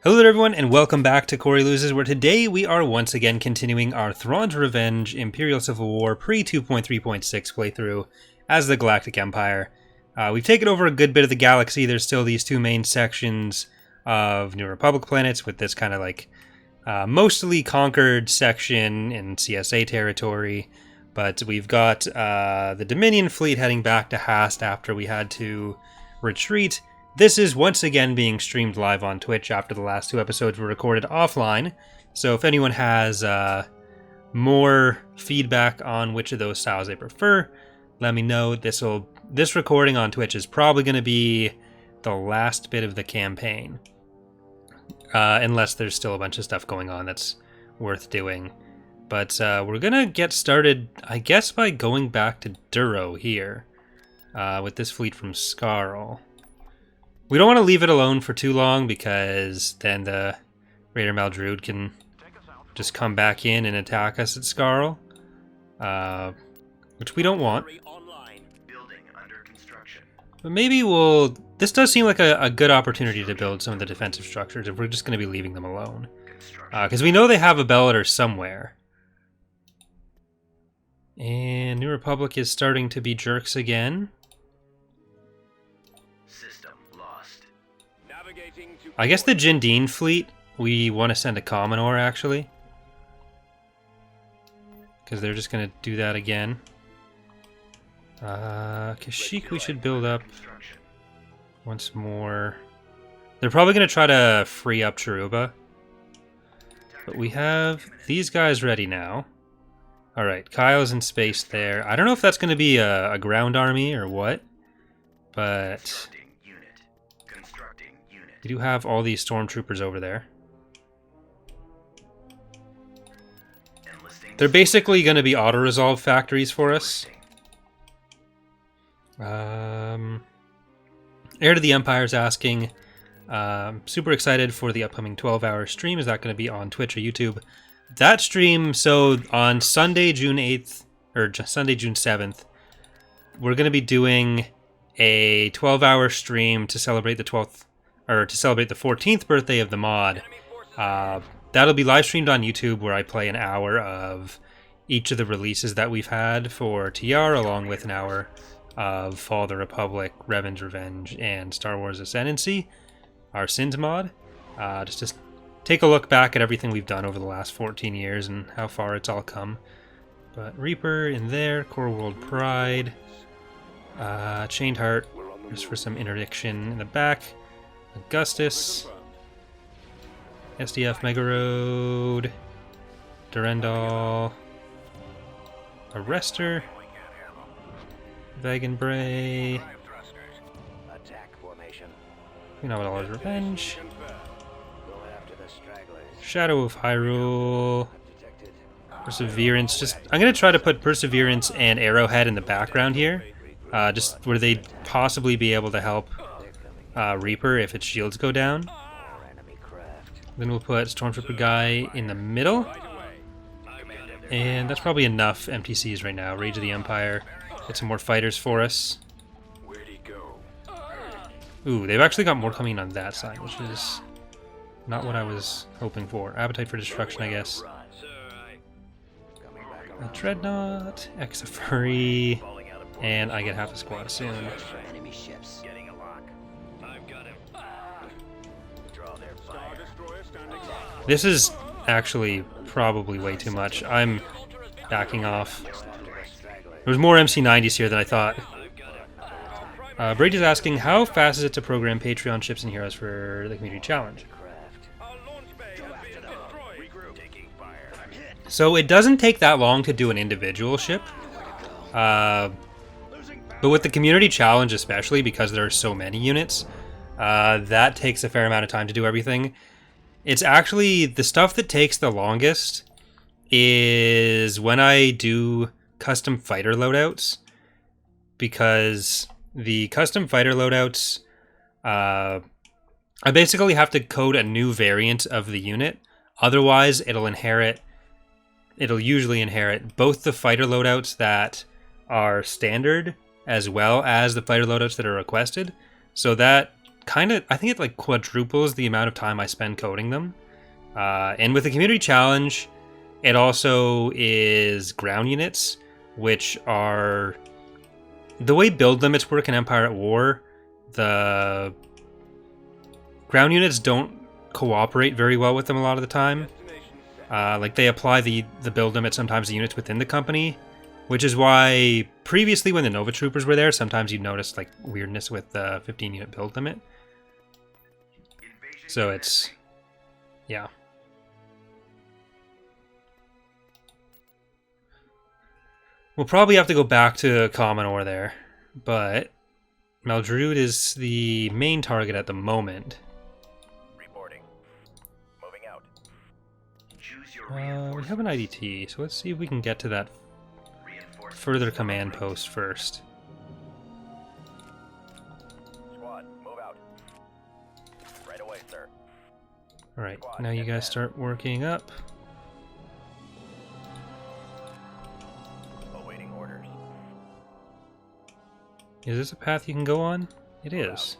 Hello there everyone, and welcome back to Corey Loses, where today we are once again continuing our Thrawn's Revenge Imperial Civil War pre-2.3.6 playthrough as the Galactic Empire. We've taken over a good bit of the galaxy. There's still these two main sections of New Republic planets with this kind of like mostly conquered section in CSA territory. But we've got the Dominion fleet heading back to Hasted after we had to retreat. This is once again being streamed live on Twitch after the last two episodes were recorded offline. So if anyone has more feedback on which of those styles they prefer, let me know. This recording on Twitch is probably going to be the last bit of the campaign. Unless there's still a bunch of stuff going on that's worth doing. But we're going to get started, I guess, by going back to Duro here with this fleet from Scarl. We don't want to leave it alone for too long because then the Raider Maldruid can just come back in and attack us at Scarl, which we don't want. But maybe we'll... This does seem like a good opportunity to build some of the defensive structures if we're just going to be leaving them alone. Because we know they have a Bellator somewhere. And New Republic is starting to be jerks again. I guess the Jindine fleet, we want to send a Commonor, actually. Because they're just going to do that again. Kashyyyk we should build up once more. They're probably going to try to free up Chiruba. But we have these guys ready now. Alright, Kyle's in space there. I don't know if that's going to be a ground army or what. But... we do have all these stormtroopers over there. They're basically going to be auto-resolve factories for us. Heir to the Empire is asking, super excited for the upcoming 12-hour stream. Is that going to be on Twitch or YouTube? That stream, so on Sunday, June 8th, or Sunday, June 7th, we're going to be doing a 12-hour stream to celebrate the 12th, or to celebrate the 14th birthday of the mod. That'll be live streamed on YouTube, where I play an hour of each of the releases that we've had for TR, along with an hour of Fall of the Republic, Revan's Revenge, and Star Wars Ascendancy, our Sins mod. Just to take a look back at everything we've done over the last 14 years and how far it's all come. But Reaper in there, Core World Pride, Chained Heart, just for some interdiction in the back. Augustus, SDF Mega Road, Durendal, Arrestor, Vagan Bray, $3 Revenge, Shadow of Hyrule, Perseverance. I'm going to try to put Perseverance and Arrowhead in the background here, just where they'd possibly be able to help Reaper if its shields go down. Then we'll put Stormtrooper guy in the middle. And that's probably enough MTCs right now. Rage of the Empire. Get some more fighters for us. Ooh, they've actually got more coming on that side, which is not what I was hoping for. Appetite for Destruction, I guess. A Dreadnought, Exafuri, and I get half a squad soon. This is actually probably way too much. I'm backing off. There's more MC90s here than I thought. Brady's asking, how fast is it to program Patreon ships and heroes for the community challenge? So it doesn't take that long to do an individual ship. But with the community challenge especially, because there are so many units, that takes a fair amount of time to do everything. It's actually, the stuff that takes the longest is when I do custom fighter loadouts, because the custom fighter loadouts, I basically have to code a new variant of the unit. Otherwise, it'll usually inherit both the fighter loadouts that are standard as well as the fighter loadouts that are requested. So that I think it like quadruples the amount of time I spend coding them. And with the community challenge, it also is ground units, which are the way build limits work in Empire at War. The ground units don't cooperate very well with them a lot of the time. Like they apply the build limit sometimes to units within the company, which is why previously when the Nova Troopers were there, sometimes you'd notice like weirdness with the 15 unit build limit. So it's, yeah. We'll probably have to go back to Commodore there, but Meldrud is the main target at the moment. Reporting. Moving out. We have an IDT, so let's see if we can get to that further command post first. Squad, move out. Right away, sir. Alright, now you guys start working up. Awaiting orders. Is this a path you can go on? It is.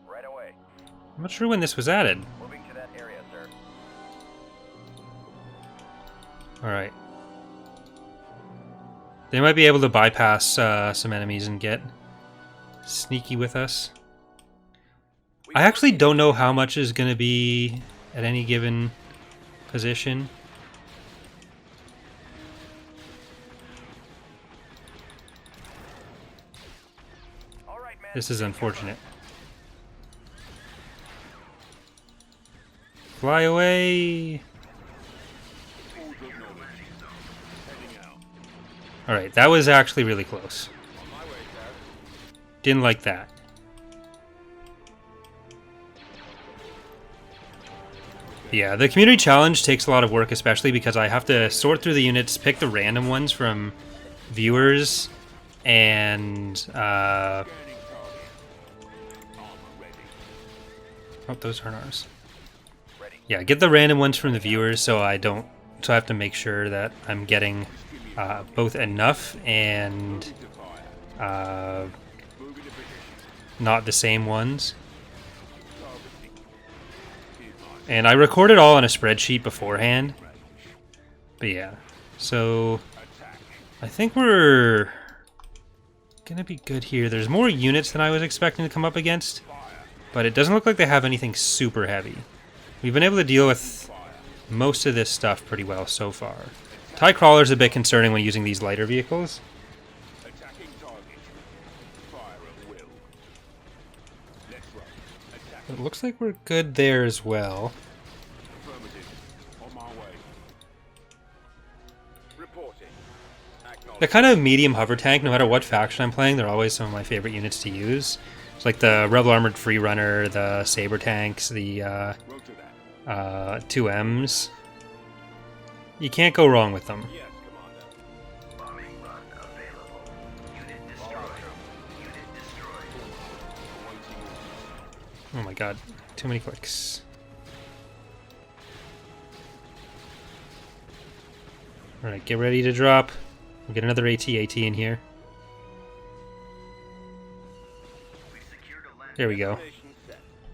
Right away. I'm not sure when this was added. Moving to that area, sir. Alright. They might be able to bypass some enemies and get sneaky with us. I actually don't know how much is going to be at any given position. All right, man. This is unfortunate. Fly away! Alright, that was actually really close. Didn't like that. Yeah, the community challenge takes a lot of work, especially because I have to sort through the units, pick the random ones from viewers, and oh, those aren't ours. Yeah, get the random ones from the viewers, so I have to make sure that I'm getting both enough and not the same ones. And I recorded all on a spreadsheet beforehand. But yeah, so I think we're gonna be good here. There's more units than I was expecting to come up against, but it doesn't look like they have anything super heavy. We've been able to deal with most of this stuff pretty well so far. TIE Crawler's a bit concerning when using these lighter vehicles. It looks like we're good there as well. The kind of medium hover tank, no matter what faction I'm playing, they're always some of my favorite units to use. It's like the Rebel Armored Free Runner, the Saber tanks, the 2Ms. You can't go wrong with them. Oh my god, too many clicks. Alright, get ready to drop. We'll get another AT-AT in here. There we go.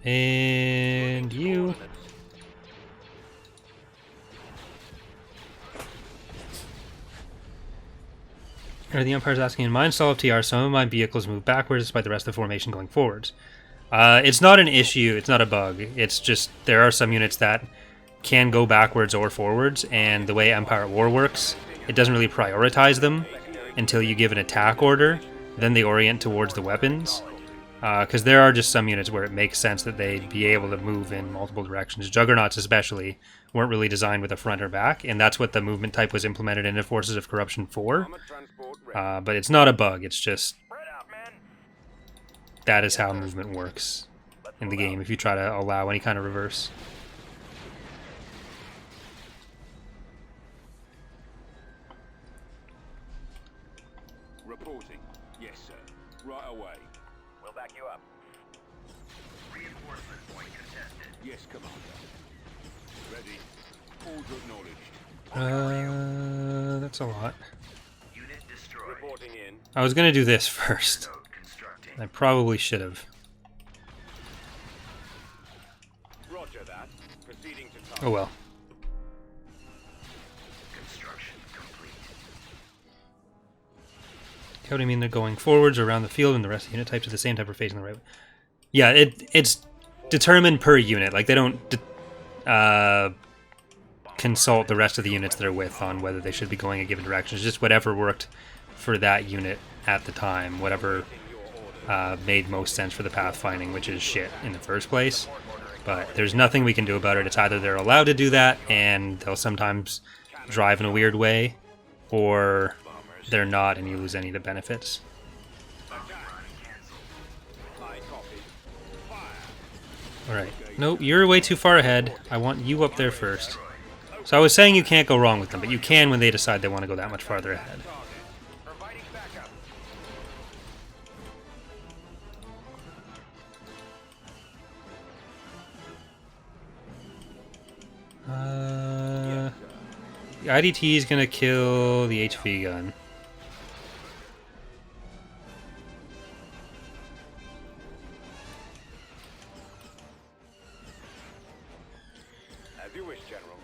And you. The Empire's asking, in my install of TR, some of my vehicles move backwards despite the rest of the formation going forwards. It's not an issue, it's not a bug. It's just there are some units that can go backwards or forwards, and the way Empire at War works, it doesn't really prioritize them until you give an attack order, then they orient towards the weapons. Because there are just some units where it makes sense that they'd be able to move in multiple directions. Juggernauts especially weren't really designed with a front or back, and that's what the movement type was implemented into Forces of Corruption 4. But it's not a bug, it's just that is how movement works in the game if you try to allow any kind of reverse. Reporting. Yes, sir. Right away. We'll back you up. Reinforcement point contested. Yes, Commander. Ready. Order acknowledged. That's a lot. Unit destroyed. Reporting in. I was gonna do this first. Constructing. I probably should have. Roger that. Proceeding to target. Oh well. Construction complete. What do you mean they're going forwards or around the field and the rest of the unit types are the same type of facing the right way? Yeah, it's determined per unit. Like, they don't consult the rest of the units they're with on whether they should be going a given direction. It's just whatever worked for that unit at the time, whatever made most sense for the pathfinding, which is shit in the first place. But there's nothing we can do about it. It's either they're allowed to do that and they'll sometimes drive in a weird way, or they're not and you lose any of the benefits. Alright. Nope, you're way too far ahead. I want you up there first. So I was saying you can't go wrong with them, but you can when they decide they want to go that much farther ahead. The IDT is going to kill the HV gun. As you wish, General.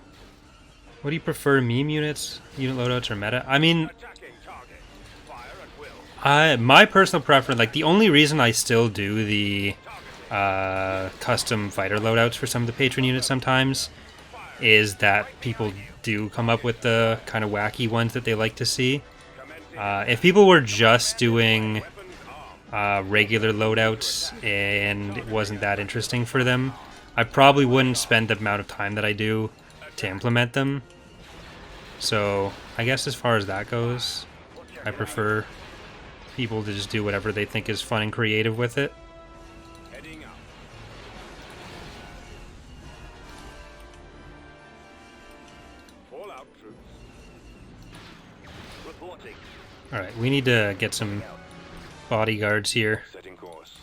What do you prefer, meme units, unit loadouts, or meta? I mean, Attacking target. Fire at will. my personal preference, like the only reason I still do the custom fighter loadouts for some of the patron units sometimes is that people do come up with the kind of wacky ones that they like to see. If people were just doing regular loadouts and it wasn't that interesting for them, I probably wouldn't spend the amount of time that I do to implement them. So I guess as far as that goes, I prefer people to just do whatever they think is fun and creative with it. Heading out. Fallout troops. Reporting. Alright, we need to get some bodyguards here. Setting course.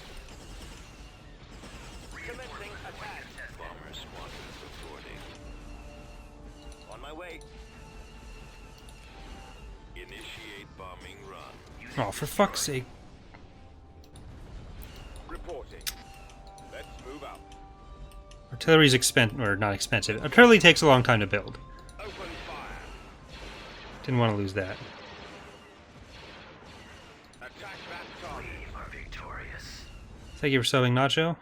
Commencing attack. Bomber squadron reporting. On my way. Initiate bombing run. Oh, for fuck's sake. Reporting. Let's move out. Artillery's not expensive. Artillery takes a long time to build. Open fire. Didn't want to lose that. Attack that target. We are victorious. Thank you for subbing, Nacho.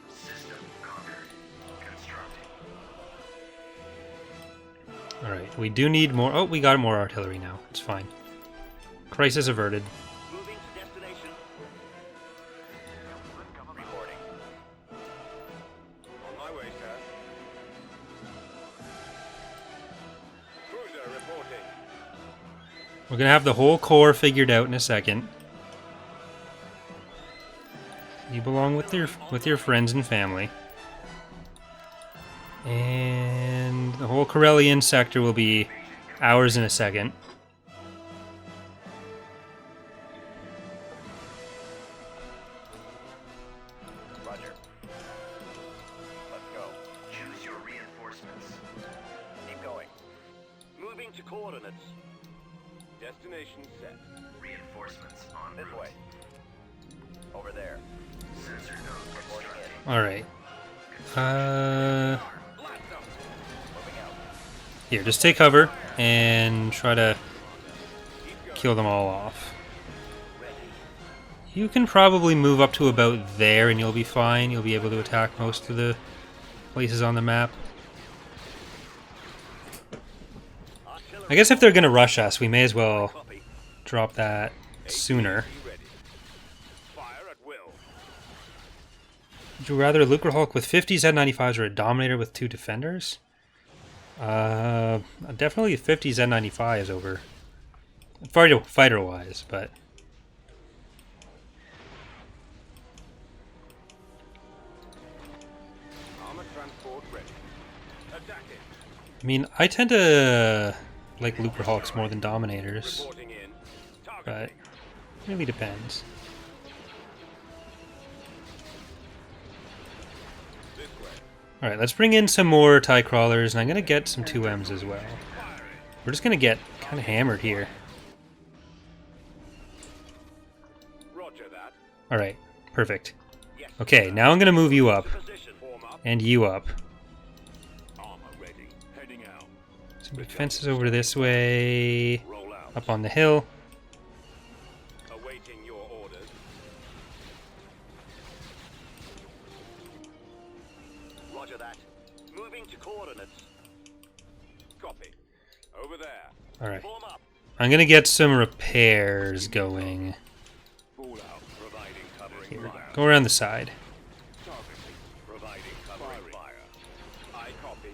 System conquered. Constructing. Alright, we do need more. Oh, we got more artillery now. It's fine. Crisis averted. Moving to destination. Reporting. On my way, sir. Cruiser reporting. We're gonna have the whole core figured out in a second. You belong with your friends and family. And the whole Corellian sector will be ours in a second. Roger. Let's go. Choose your reinforcements. Keep going. Moving to coordinates. Destination set. Reinforcements on This route. way. Over there. Sensor node Reporting constructed. in. Alright. Blast them. Moving out. Here, just take cover and try to Keep going. kill them all off. Ready. You can probably move up to about there and you'll be fine. You'll be able to attack most of the places on the map. Artillery. I guess if they're going to rush us, we may as well Copy. drop that sooner. ATC ready. Fire at will. Would you rather a Lucre Hulk with 50 Z95s or a Dominator with 2 Defenders? Definitely 50 Z95s over fighter-wise, but... Armor transport ready. Attacking. I mean, I tend to like Lucre Hulks more than Dominators, Reporting in. but Targeting. it really depends. This way. Alright, let's bring in some more TIE Crawlers, and I'm going to get some 2Ms as well. Firing. We're just going to get kind of hammered here. Alright, perfect. Yes. Okay, now I'm going to move you up. Position. Form up. And you up. Armor ready. Heading out. Some defenses over this way. Roll out. Up on the hill. Awaiting your orders. Roger that. Moving to coordinates. Copy. Over there. Alright. Form up. I'm going to get some repairs going. Fall out. Providing covering Here, fire. go around the side. Targeting. Providing covering fire. I copy.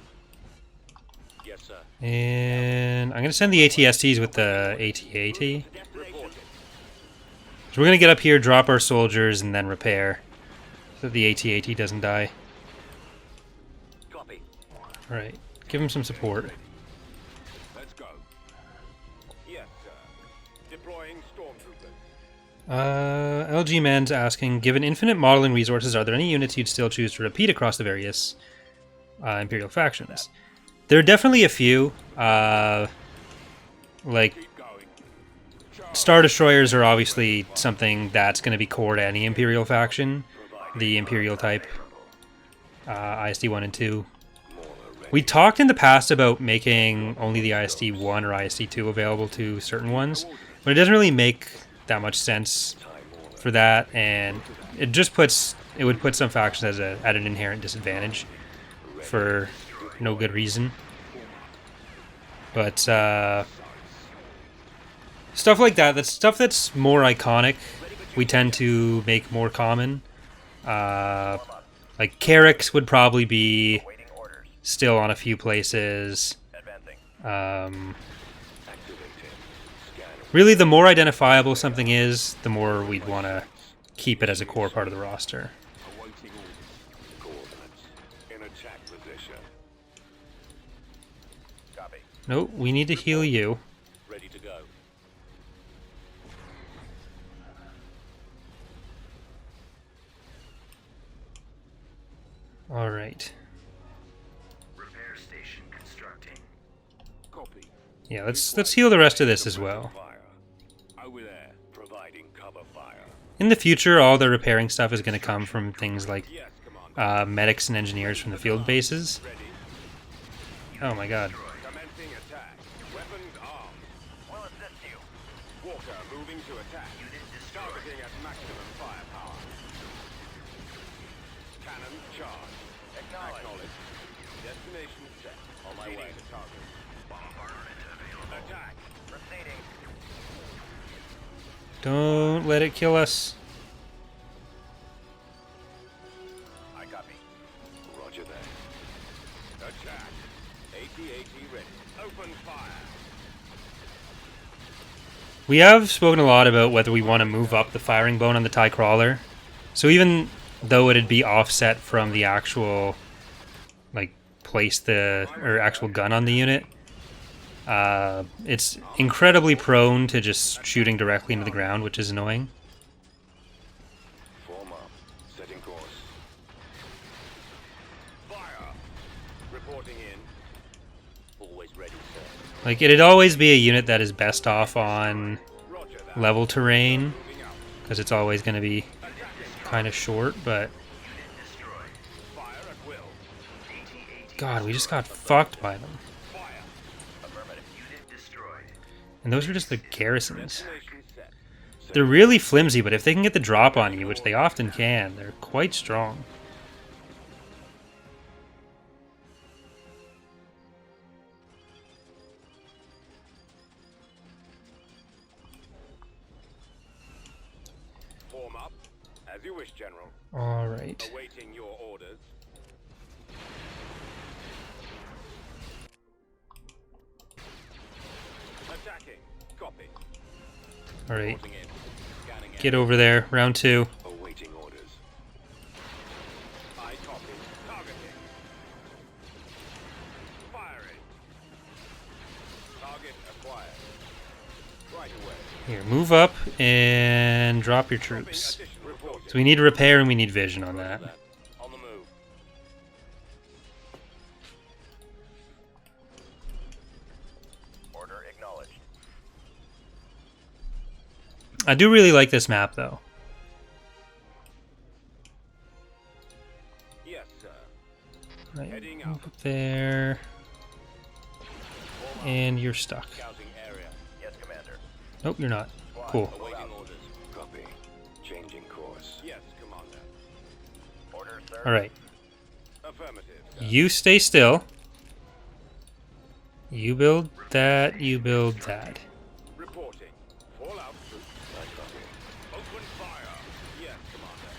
Yes, sir. And I'm going to send the ATSTs with the AT-AT. Reporting. So we're going to get up here, drop our soldiers, and then repair. So the AT-AT doesn't die. Copy. Alright, give him some support. Let's go. Yes, sir. Deploying stormtroopers. LG Men's asking, given infinite modeling resources, are there any units you'd still choose to repeat across the various Imperial factions? There are definitely a few. Like, Keep going. Star Destroyers are obviously something that's going to be core to any Imperial faction. The Imperial type. ISD 1 and 2. We talked in the past about making only the ISD 1 or ISD 2 available to certain ones, but it doesn't really make that much sense for that, and it would put some factions at an inherent disadvantage for no good reason. But stuff like that's stuff that's more iconic, we tend to make more common. Like Carracks would probably be Waiting orders. still on a few places. Advancing. Really, the more identifiable something is, the more we'd want to keep it as a core part of the roster. Awaiting orders. Coordinates. In attack position. Copy. Nope, we need to heal you. Ready to go. Alright. Repair station constructing. Copy. Yeah, let's heal the rest of this as well. Fire. Over there. Providing cover fire. In the future, all the repairing stuff is going to come from things like Yes, Commander. medics and engineers from the field bases. Ready. Oh my god. Commencing attack. Weapons armed. We'll assist you. Walker moving to attack. Unit destroyed. Targeting at maximum firepower. Cannon charged. Acknowledged. Destination set. On my way to target. Bombardment available. Attack. Proceeding. Don't let it kill us. I copy. Roger that. Attack. AT-AT ready. Open fire. We have spoken a lot about whether we want to move up the firing bone on the TIE Crawler. So even though it'd be offset from the actual, like, actual gun on the unit, it's incredibly prone to just shooting directly into the ground, which is annoying. Form up. Setting course. Fire. Reporting in. Always ready, sir. Like, it'd always be a unit that is best off on Roger that. level terrain, Moving out. because it's always going to be kind of short, but Unit destroyed. Fire at will. AT-AT. god, we just got fucked by them. Fire. Affirmative. Unit destroyed. And those are just the garrisons. Destination set. They're really flimsy, but if they can get the drop on you, which they often can, they're quite strong. Form up. As you wish, General. Alright. Awaiting your orders. Attacking. Copy. Alright. Reporting in. Scanning in. Get over there. Round 2. Awaiting orders. I copy. Targeting. Firing. Target acquired. Right away. Here, move up and drop your troops. Additional reporting. So we need repair and we need vision on that. On the move. Order acknowledged. I do really like this map, though. Up there. And you're stuck. Scouting area. Yes, Commander. Nope, you're not. Cool. Awaiting orders. Copy. Changing course. Yes, Commander. Order, sir. Alright. Affirmative. You stay still. You build that, you build that. Reporting. Fallout. I copy. Open fire. Yes, Commander.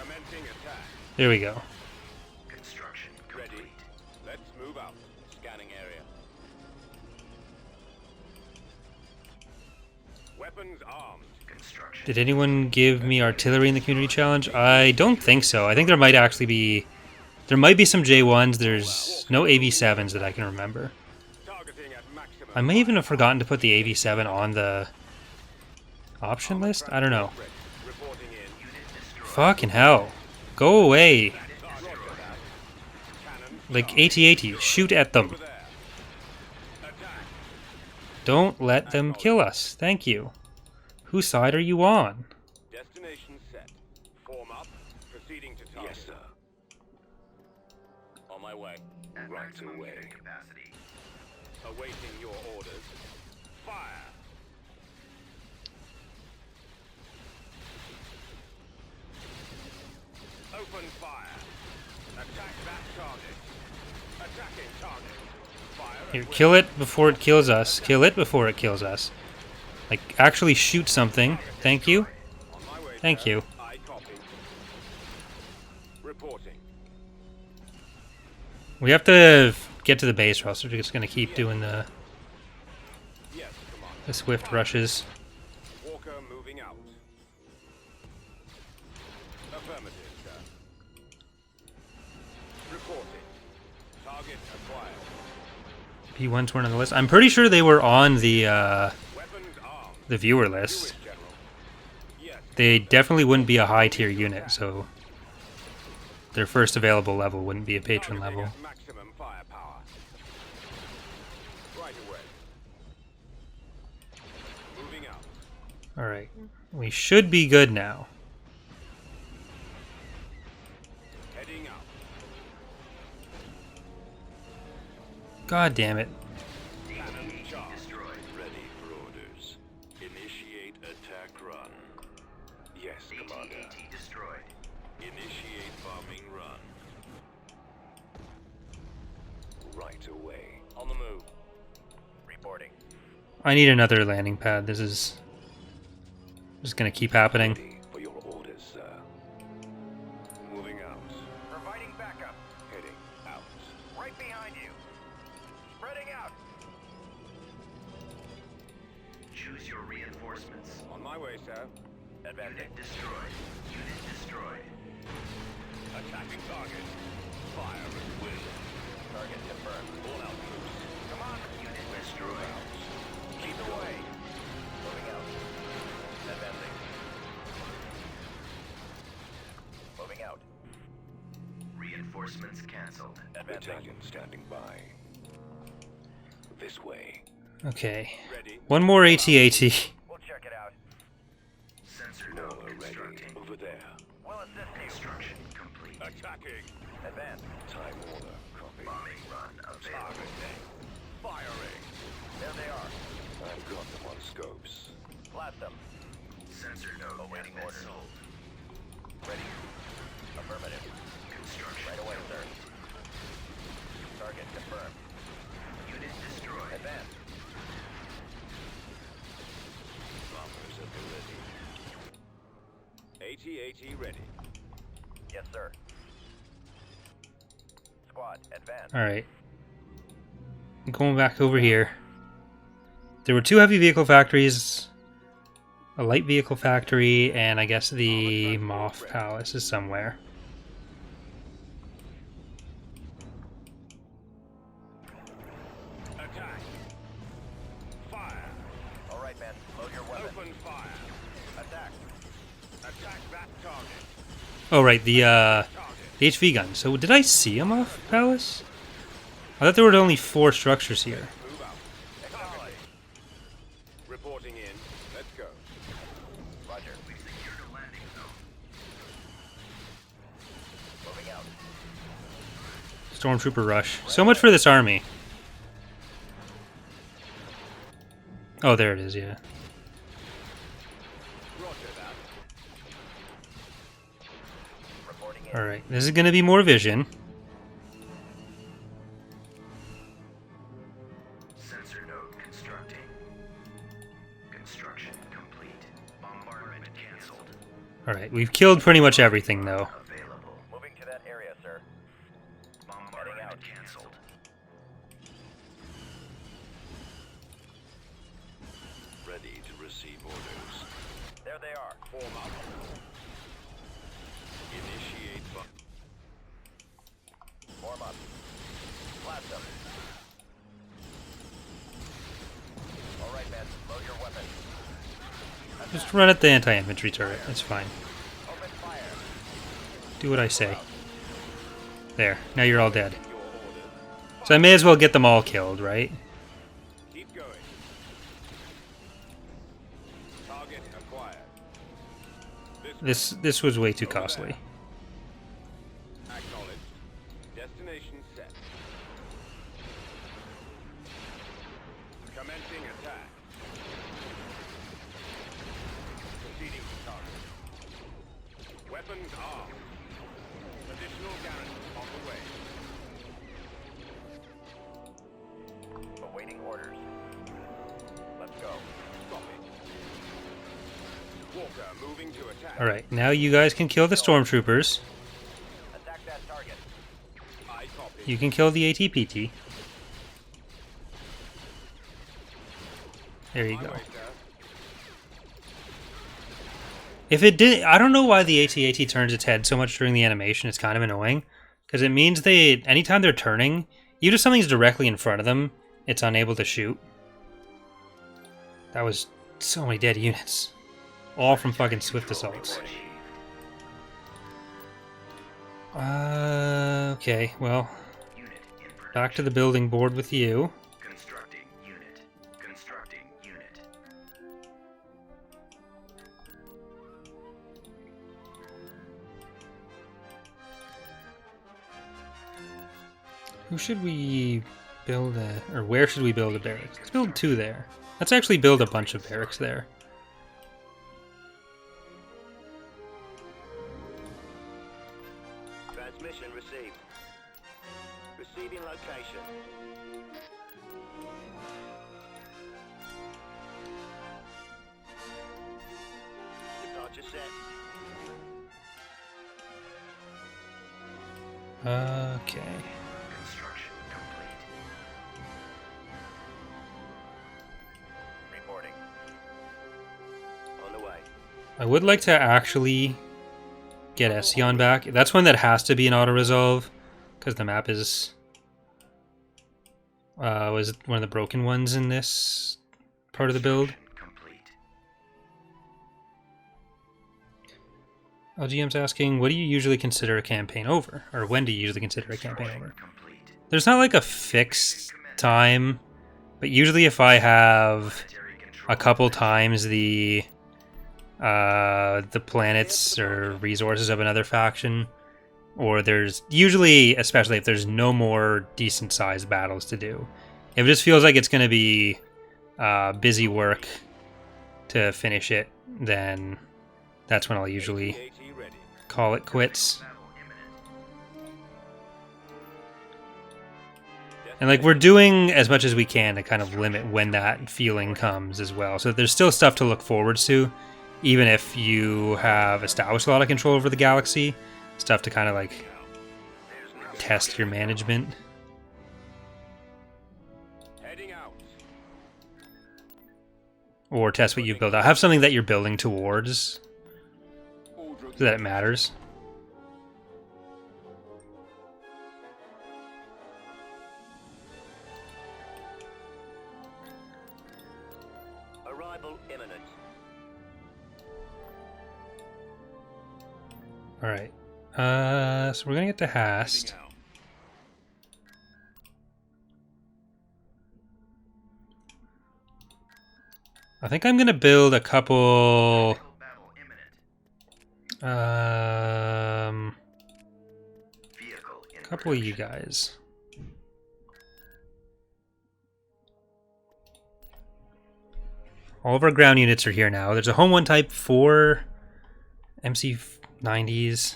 Commencing attack. There we go. Construction Ready. complete. Let's move out. Scanning area. Weapons armed. Construction. Did anyone give me artillery in the community challenge? I don't think so. I think there might actually be... There might be some J1s. There's no AV7s that I can remember. Targeting at maximum. I may even have forgotten to put the AV7 on the option list. I don't know. Reporting in. Unit destroyed. Fucking hell. Go away. Roger that. Cannon. Like AT-AT. Shoot at them. Over there. Attack. Don't let them kill us. Thank you. Whose side are you on? Destination set. Form up. Proceeding to target. Yes, sir. On my way. At Right maximum away. unit capacity. Awaiting your orders. Fire. Open fire. Attack that target. Attacking target. Fire. at Here, will. kill it before it kills us. Kill it before it kills us. Like, actually shoot something. Thank you. On my way, Thank sir. you. I copy. Reporting. We have to get to the base, or else we're just going to keep doing the Yes, Commander. swift rushes. Walker moving out. Affirmative, sir. Reporting. Target acquired. P1s weren't on the list. I'm pretty sure they were on the Weapons armed. viewer Do list. it, General. Yes. They definitely wouldn't be a high tier unit, so their first available level wouldn't be a patron Targeting level. at maximum firepower. Right away. Moving out. Alright. We should be good now. Heading out. God damn it. Cannon charge. Destroyed. Ready for orders. Initiate attack run. Yes, Commander. AT-AT destroyed. Initiate bombing run. Right away. On the move. Reporting. I need another landing pad. This is just gonna keep happening. Ready for your orders, sir. Moving out. Providing backup. Heading out. Right behind you. Spreading out. Choose your reinforcements. On my way, sir. Advancing. Unit destroyed. Unit destroyed. Attacking target. Fire at will. Target confirmed. All out troops. Come on. Unit destroyed. Keep away. Moving out. Advancing. Moving out. Reinforcements canceled. Advancing. Battalion standing by. This way. Okay. Ready. One more AT-AT. We'll check it out. Sensor node All ready. constructing. Over there. We'll assist you. Construction complete. Attacking. Advance. Time order. Copy. Bombing run available. Targeting. Firing. There they are. I've got them on scopes. Blast them. Sensor node awaiting orders. Ready. Affirmative. Construction. Right away, sir. Target confirmed. Unit destroyed. Advance. Bombers at the ready. AT-AT ready. Yes, sir. Squad, advance. Alright. Going back over here. There were 2 heavy vehicle factories, a light vehicle factory, and I guess the Moth Palace is somewhere. Attack. Fire. All right, men. Load your weapons. Open fire. Attack. Attack that target. Oh, right, the Target. HV gun. So did I see a Moth Palace? I thought there were only 4 structures here. Move out. Targeting. Reporting in. Let's go. Roger. We've secured a landing zone. Moving out. Stormtrooper rush. So much for this army. Oh, there it is, yeah. Alright, this is going to be more vision. Sensor node constructing. Construction complete. Bombardment cancelled. Alright, we've killed pretty much everything, though. Available. Moving to that area, sir. Bombardment cancelled. Ready to receive orders. There they are. Form up. Initiate Form up. Blast them. All right, men. Load your weapon. Just run at the anti-infantry turret. It's fine. Open fire. Do what I say. There. Now you're all dead. So I may as well get them all killed, right? Keep going. Target acquired. This was way too costly. Acknowledged. Destination set. Commencing attack. Proceeding to target. Weapons armed. Additional garrison on the way. Awaiting orders. Let's go. Stop it. Walker moving to attack. Alright, now you guys can kill the stormtroopers. Attack that target. I copy. You can kill the ATPT. There you My go. way, sir. If it did, I don't know why the AT-AT turns its head so much during the animation. It's kind of annoying. Because it means anytime they're turning, even if something's directly in front of them, it's unable to shoot. That was so many dead units. All from fucking swift assaults. Okay, well, Unit in production. back to the building board with you. Constructing unit. Constructing unit. Who should we build or where should we build a barracks? Let's build 2 there. Let's actually build a bunch of barracks there. Transmission received. Receiving location. Departure set. Okay. Construction complete. Reporting. On the way. I would like to actually get Ession back. That's one that has to be an auto-resolve, because the map is... was one of the broken ones in this part of the build. Complete. LGM's asking, what do you usually consider a campaign over? Or when do you usually consider a campaign over? Complete. There's not like a fixed time, but usually if I have a couple times the planets or resources of another faction, or there's usually, especially if there's no more decent sized battles to do, if it just feels like it's going to be busy work to finish it, then that's when I'll usually AT ready. call it quits. Battle imminent. And like, we're doing as much as we can to kind of limit when that feeling comes as well, so there's still stuff to look forward to, even if you have established a lot of control over the galaxy. Stuff to kind of like test your management. Heading out. Or test what you've built out. Have something that you're building towards Order so that it matters. Arrival imminent. Alright. So we're gonna get to Hast. heading out. I think I'm gonna build a couple Battle imminent. um Vehicle in couple of you guys. All of our ground units are here now. There's a Home 1 type, 4 MC90s.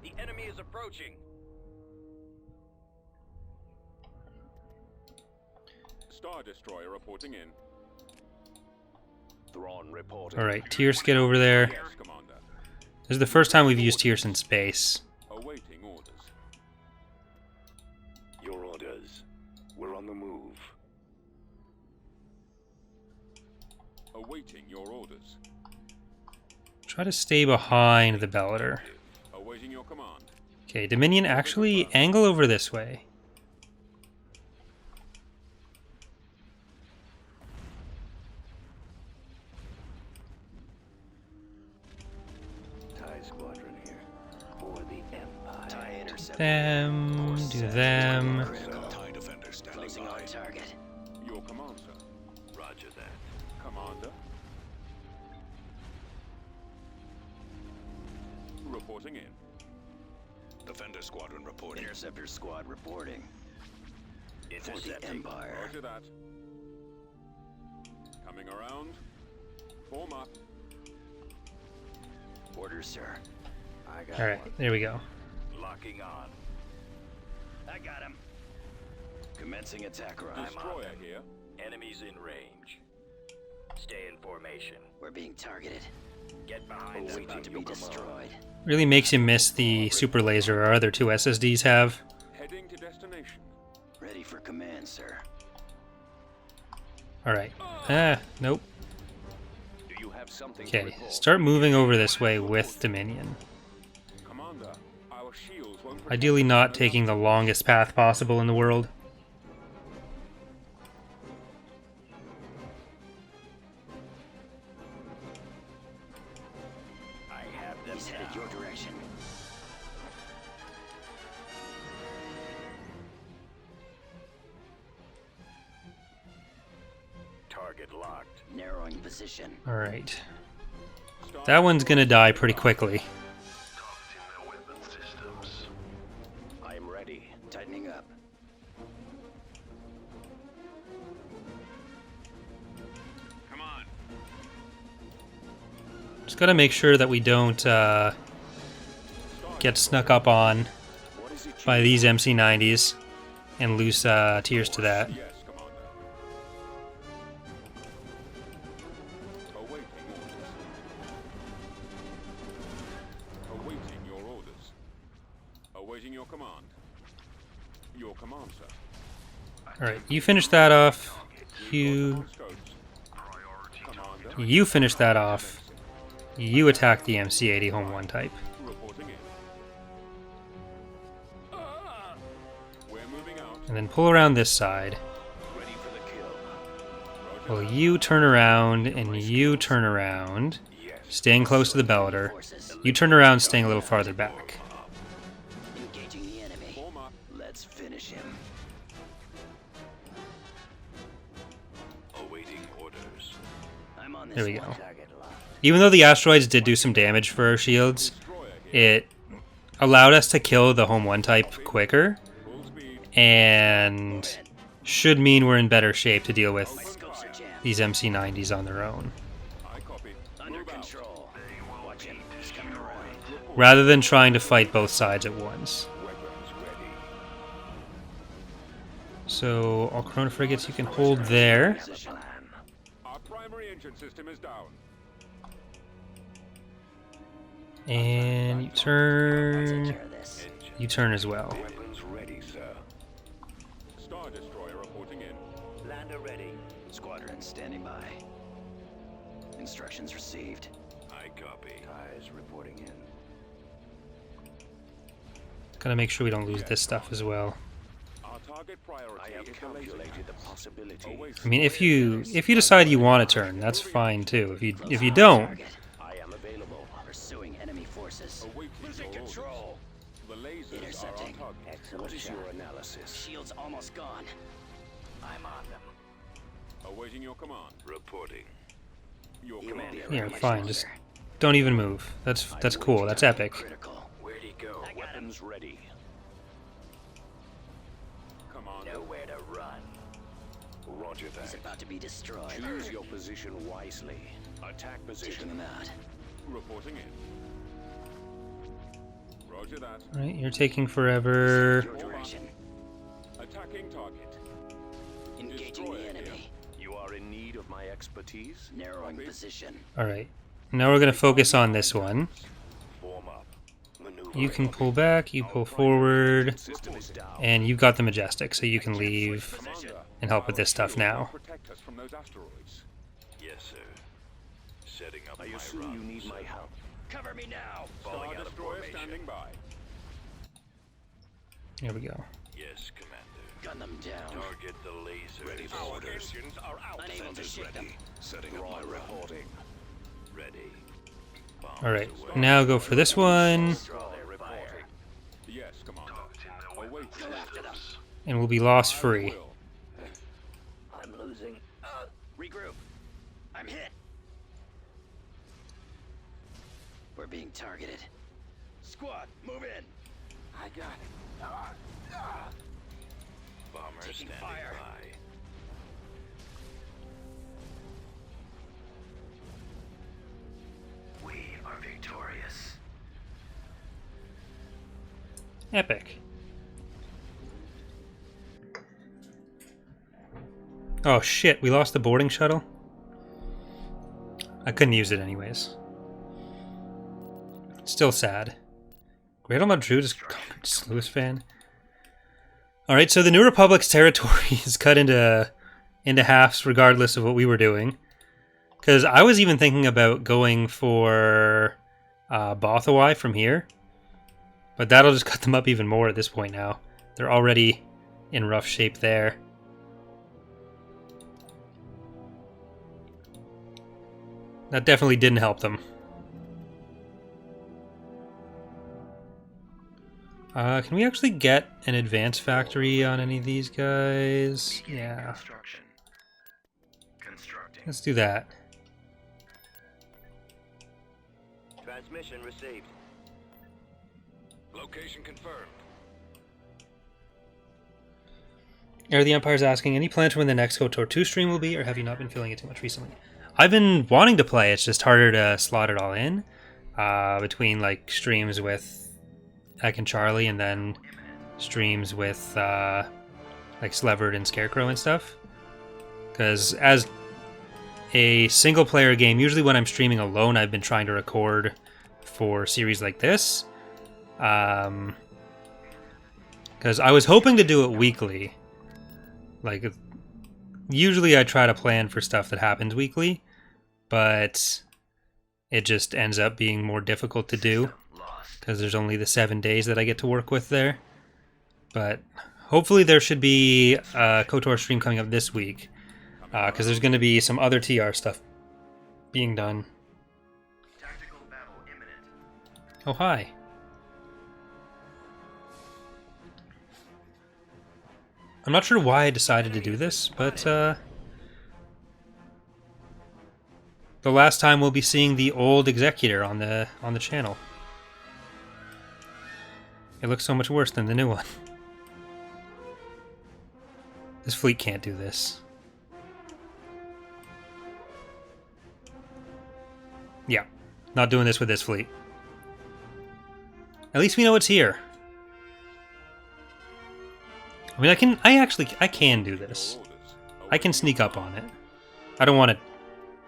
The enemy is approaching. Star Destroyer reporting in. Thrawn reporting. Alright, Tierce, get over there. Yes, Commander. This is the first time we've used Tierce in space. Awaiting orders. Your orders. We're on the move. Awaiting your orders. Try to stay behind the Bellator. Awaiting your command. Okay, Dominion, actually angle over this way. TIE squadron here. For the Empire. TIE intercept. Them, do them. TIE defender standing by. Target. Your command, sir. Roger that. Commander. Reporting in. Defender squadron reporting. Interceptor squad reporting. For the Empire. Roger that. Coming around. Form up. Orders, sir. I got Alright, there we go. Locking on. I got him. Commencing attack run. Destroyer here. Enemies in range. Stay in formation. We're being targeted. Get behind them. About to be destroyed. Really makes you miss the super laser our other two SSDs have. Heading to destination. Ready for command, sir. Alright. Nope. Do you have something Okay, start moving over this way with Dominion. Commander, our shields won't protect Ideally not taking the longest path possible in the world. I have them. He's headed your direction. Target locked. Narrowing position. Alright. That one's gonna die pretty quickly. I am ready. Tightening up. Come on. Just gotta make sure that we don't get snuck up on What is it? by these MC90s and lose Tierce to that. Yes, Commander. Awaiting orders. Awaiting your orders. Awaiting your command. Your command, sir. Alright, you finish that off. You Commander. finish that off. You attack the MC80 Home 1 type. Reporting in. We're moving out. And then pull around this side. Ready for the kill. Well, you turn around and you turn around, staying close to the Bellator. You turn around, staying a little farther back. Engaging the enemy. Form up. Let's finish him. Awaiting orders. I'm on this There we one. go. Target locked. Even though the asteroids did do some damage for our shields, Destroyer here. it allowed us to kill the Home 1 type quicker, Full speed. and should mean we're in better shape to deal My with scopes are jammed. these MC90s on their own. I copy. Under Move out. control. Watch him. He's coming around. Rather than trying to fight both sides at once. Weapons ready. So, all Corona frigates you can hold there. Position. Our primary engine system is down. And you Take turn. care of this. You turn as well. Weapons ready, sir. Star Destroyer reporting in. Lander ready. Squadron standing by. Instructions received. I copy. TIEs reporting in. Gotta make sure we don't lose this stuff as well. Our target priority I have is the laser calculated the cannons. possibility. I mean, if you decide you want to turn, that's fine too. If you don't, Target. I am available. Pursuing enemy forces. Awaiting Losing your orders. control. The lasers are Intercepting. our target. Excellent. What is your analysis? Shields almost gone. I'm on them. Awaiting your command. Reporting. Your You command. will be yeah, much fine. Just longer. don't even move. That's cool. That's epic. Critical. Where'd he go? Weapons ready. Nowhere to run. Roger that. He's about to be destroyed. Choose your position wisely. Attack Taking position. him out. Reporting in. Roger that. Alright, you're taking forever. Your direction. Attacking target. Engaging Destroyer the here. enemy. You are in need of my expertise? Narrowing position. Alright. Now we're going to focus on this one. Form up. Maneuver. You can pull back, you pull forward, System is down. and you've got the Majestic, so you can leave Commander, and help with this stuff shield now. will protect us from those asteroids. Yes, sir. Setting up I my assume run. you need my help. Cover me now. Falling Star out of Destroyer formation. standing by. Here we go. Yes, Commander. Gun them down. Target the laser. Ready for orders. Engines are out. Unable to ship them. Setting up my reporting. Ready. Bombs Alright, away. now go for this one, Draw their fire. Yes, Commander. Await Go after them. and we'll be loss free. will. I'm losing. Regroup. I'm hit. We're being targeted. Squad, move in. I got it. Bomber Taking standing fire. by. We are victorious. Epic. Oh shit, we lost the boarding shuttle? I couldn't use it anyways. Still sad. Great on Madrid just conquered Sluice Fan. Alright, so the New Republic's territory is cut into halves regardless of what we were doing. Because I was even thinking about going for Bothawai from here. But that'll just cut them up even more at this point now. They're already in rough shape there. That definitely didn't help them. Can we actually get an advanced factory on any of these guys? Yeah. Construction. Constructing. Let's do that. Transmission received. Location confirmed. Are the Empire's asking, any plans for when the next KOTOR 2 stream will be, or have you not been feeling it too much recently? I've been wanting to play, it's just harder to slot it all in. Between like streams with Ek and Charlie and then streams with like Sleverd and Scarecrow and stuff. Because as a single player game, usually when I'm streaming alone, I've been trying to record for series like this. Because I was hoping to do it weekly. Like, usually I try to plan for stuff that happens weekly, but it just ends up being more difficult to do because there's only the 7 days that I get to work with there. But hopefully there should be a KOTOR stream coming up this week because there's going to be some other TR stuff being done. Tactical battle imminent. Oh, hi. I'm not sure why I decided to do this, but the last time we'll be seeing the old Executor on the channel. It looks so much worse than the new one. This fleet can't do this. Yeah, not doing this with this fleet. At least we know it's here. I mean, I can do this. I can sneak up on it. I don't want to...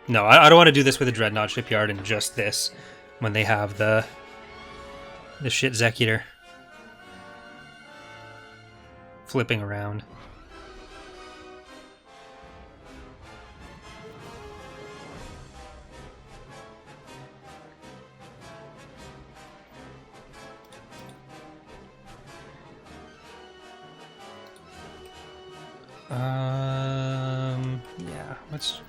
No, I don't want to do this with a Dreadnought Shipyard and just this when they have the shit Executor flipping around. Yeah, let's...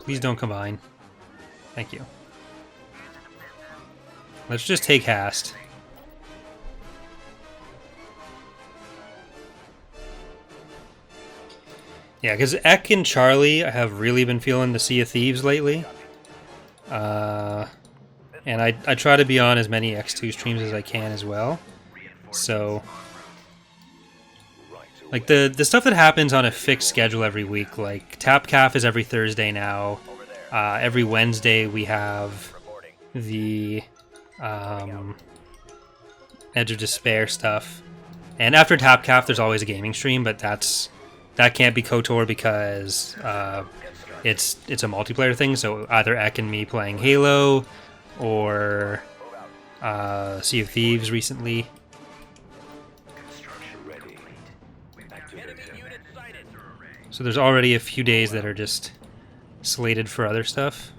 Please don't combine. Thank you. Let's just take Hast. Yeah, because Ek and Charlie have really been feeling the Sea of Thieves lately. And I try to be on as many X2 streams as I can as well. So, like the stuff that happens on a fixed schedule every week, like Tap Calf is every Thursday now. Every Wednesday we have the Edge of Despair stuff. And after Tap Calf, there's always a gaming stream, but that can't be KOTOR because it's a multiplayer thing. So either Ek and me playing Halo, or Sea of Thieves recently. So there's already a few days that are just slated for other stuff.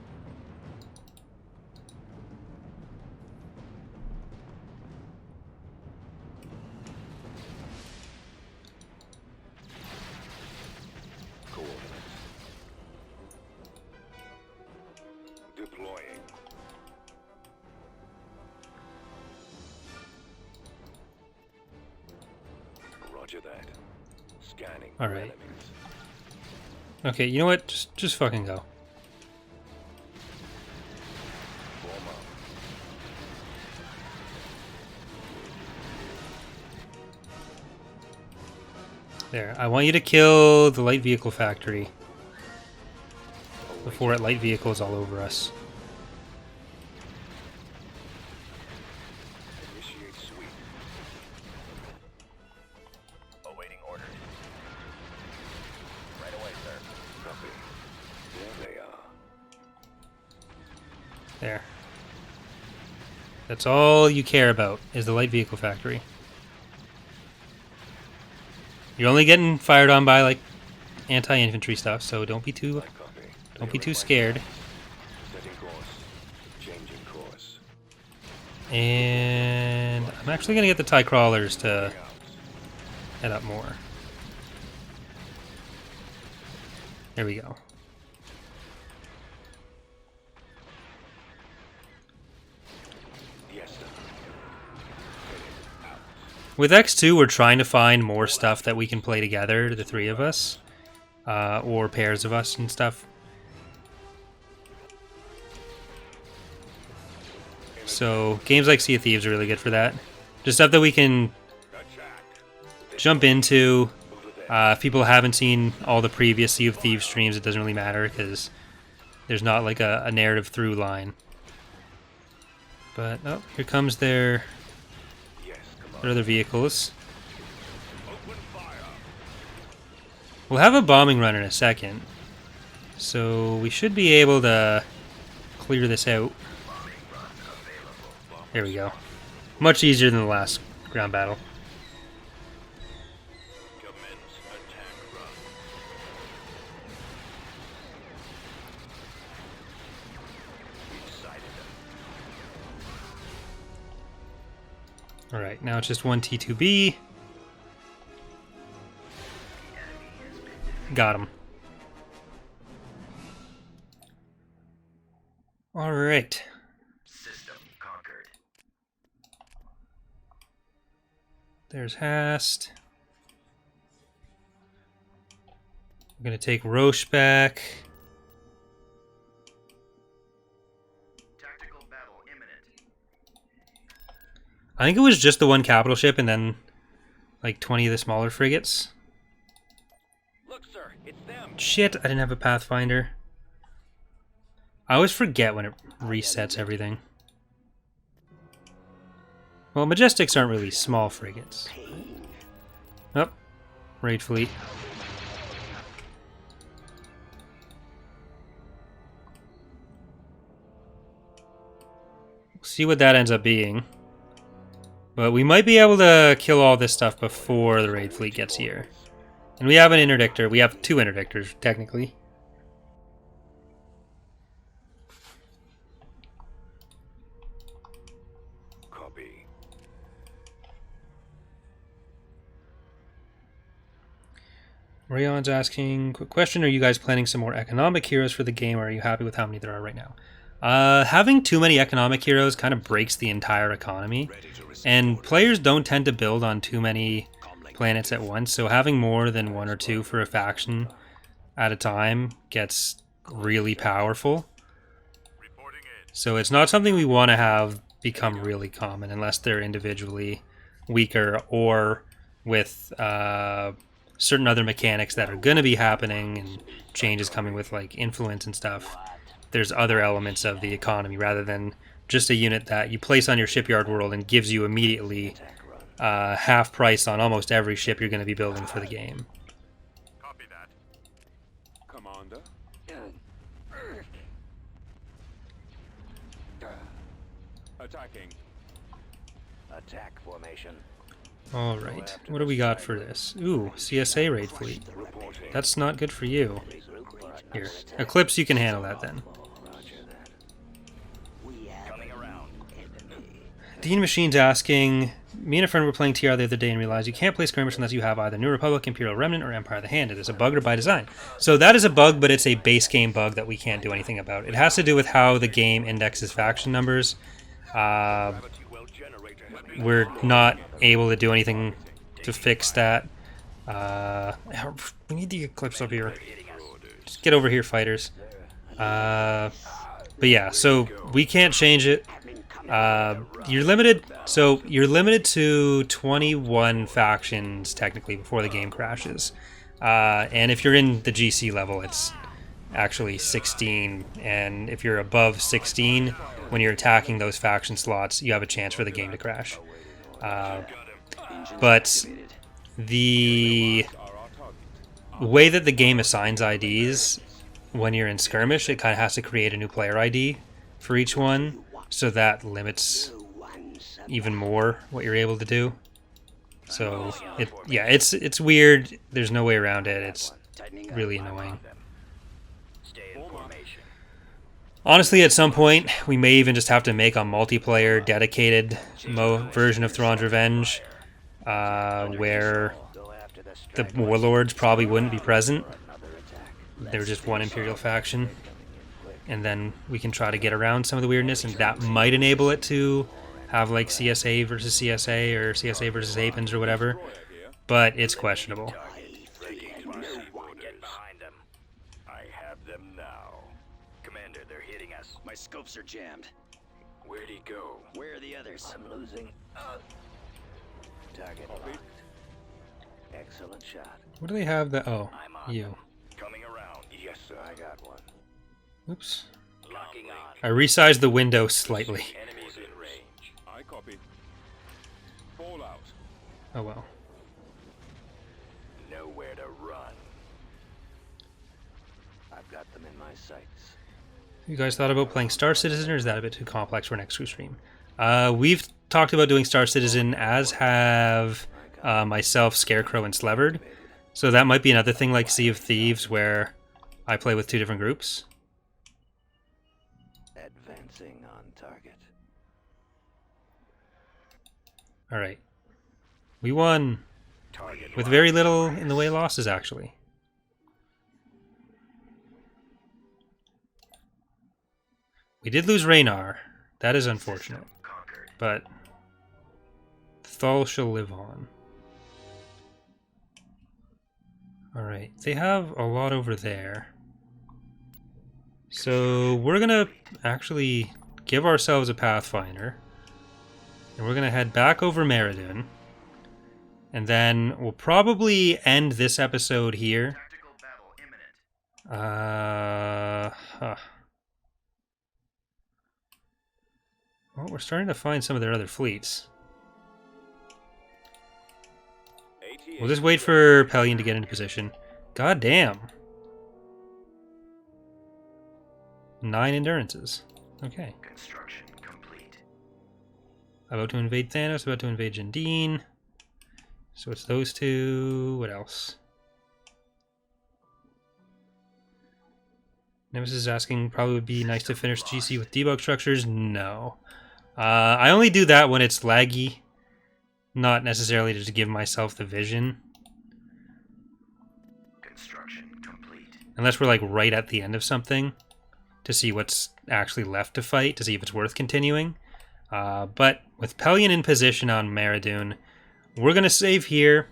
Deploying. Roger that. Scanning. All right. Okay, you know what? Just fucking go. There. I want you to kill the light vehicle factory before it light vehicles all over us. Initiate sweep. Awaiting orders. Right away, sir. Copy. There they are. There. That's all you care about, is the light vehicle factory. You're only getting fired on by like anti-infantry stuff, so don't be too scared. Setting course. Changing course. And I'm actually gonna get the TIE crawlers to head up more. There we go. Yes, sir. With X2, we're trying to find more stuff that we can play together, the three of us, or pairs of us and stuff. So games like Sea of Thieves are really good for that. Just stuff that we can jump into. If people haven't seen all the previous Sea of Thieves streams, it doesn't really matter because there's not like a narrative through line. But oh, here comes their other vehicles. We'll have a bombing run in a second, so we should be able to clear this out. There we go. Much easier than the last ground battle. Commence attack run. We've sighted them. Alright, now it's just one T2B. Got him. Alright. System conquered. There's Hast. We're going to take Roche back. Tactical battle imminent. I think it was just the one capital ship and then like 20 of the smaller frigates. Look, sir, it's them. Shit, I didn't have a Pathfinder. I always forget when it resets everything. Well, Majestics aren't really small frigates. Oh, raid fleet. See what that ends up being. But we might be able to kill all this stuff before the raid fleet gets here. And we have an interdictor. We have two interdictors, technically. Copy. Rayon's asking, quick question, are you guys planning some more economic heroes for the game, or are you happy with how many there are right now? Having too many economic heroes kind of breaks the entire economy, and players don't tend to build on too many planets at once, so having more than one or two for a faction at a time gets really powerful. So it's not something we want to have become really common unless they're individually weaker, or with certain other mechanics that are going to be happening and changes coming with like influence and stuff, there's other elements of the economy rather than just a unit that you place on your shipyard world and gives you immediately half price on almost every ship you're going to be building for the game. Copy that. Commander? Attacking. Attack formation. All right, what do we got for this? Ooh, CSA raid fleet. That's not good for you. Here, Eclipse, you can handle that then. Coming around. Dean Machine's asking, me and a friend were playing TR the other day and realized you can't play skirmish unless you have either New Republic, Imperial Remnant, or Empire of the Hand. It is a bug or by design. So that is a bug, but it's a base game bug that we can't do anything about. It has to do with how the game indexes faction numbers. We're not able to do anything to fix that. We need the Eclipse up here. Just get over here, fighters. But yeah, so we can't change it. You're limited. So you're limited to 21 factions technically before the game crashes. And if you're in the GC level, it's actually 16. And if you're above 16, when you're attacking those faction slots, you have a chance for the game to crash. But the way that the game assigns IDs when you're in skirmish, it kind of has to create a new player ID for each one, so that limits even more what you're able to do. So it's weird. There's no way around it. It's really annoying. Honestly, at some point, we may even just have to make a multiplayer dedicated version of Thrawn's Revenge, where the warlords probably wouldn't be present. They were just one Imperial faction. And then we can try to get around some of the weirdness, and that might enable it to have like CSA versus CSA or CSA versus Apens or whatever. But it's questionable. My scopes are jammed. Where'd he go? Where are the others? I'm losing. Target locked. Excellent shot. What do they have that... Oh, you. Coming around. Yes, sir. I got one. Oops. Locking on. I resized the window slightly. Enemies in range. I copy. Fallout. Oh well. Nowhere to run. I've got them in my sights. You guys thought about playing Star Citizen, or is that a bit too complex for next stream? We've talked about doing Star Citizen, as have myself, Scarecrow, and Slevered. So that might be another thing like Sea of Thieves, where I play with two different groups. Advancing on target. Alright. We won. With very little in the way of losses, actually. We did lose Raynar. That is unfortunate. But Thal shall live on. Alright, they have a lot over there. So we're gonna actually give ourselves a Pathfinder. And we're gonna head back over Meridian. And then we'll probably end this episode here. Well, we're starting to find some of their other fleets. We'll just wait for Pellaeon to get into position. God damn. 9 endurances. Okay. Construction complete. About to invade Thanos, about to invade Jandine. So it's those two. What else? Nemesis is asking, probably would be nice to finish GC with debug structures. No. I only do that when it's laggy, not necessarily to give myself the vision. Construction complete. Unless we're like right at the end of something, to see what's actually left to fight, to see if it's worth continuing. But with Pellaeon in position on Meridian, we're going to save here.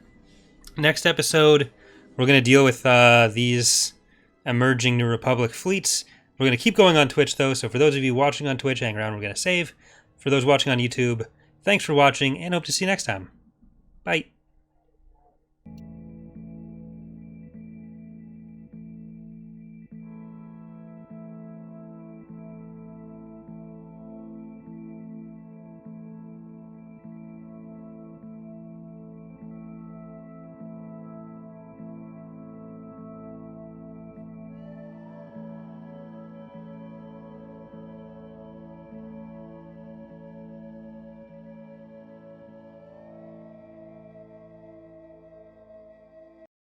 Next episode, we're going to deal with these emerging New Republic fleets. We're going to keep going on Twitch, though, so for those of you watching on Twitch, hang around, we're going to save. For those watching on YouTube, thanks for watching, and hope to see you next time. Bye.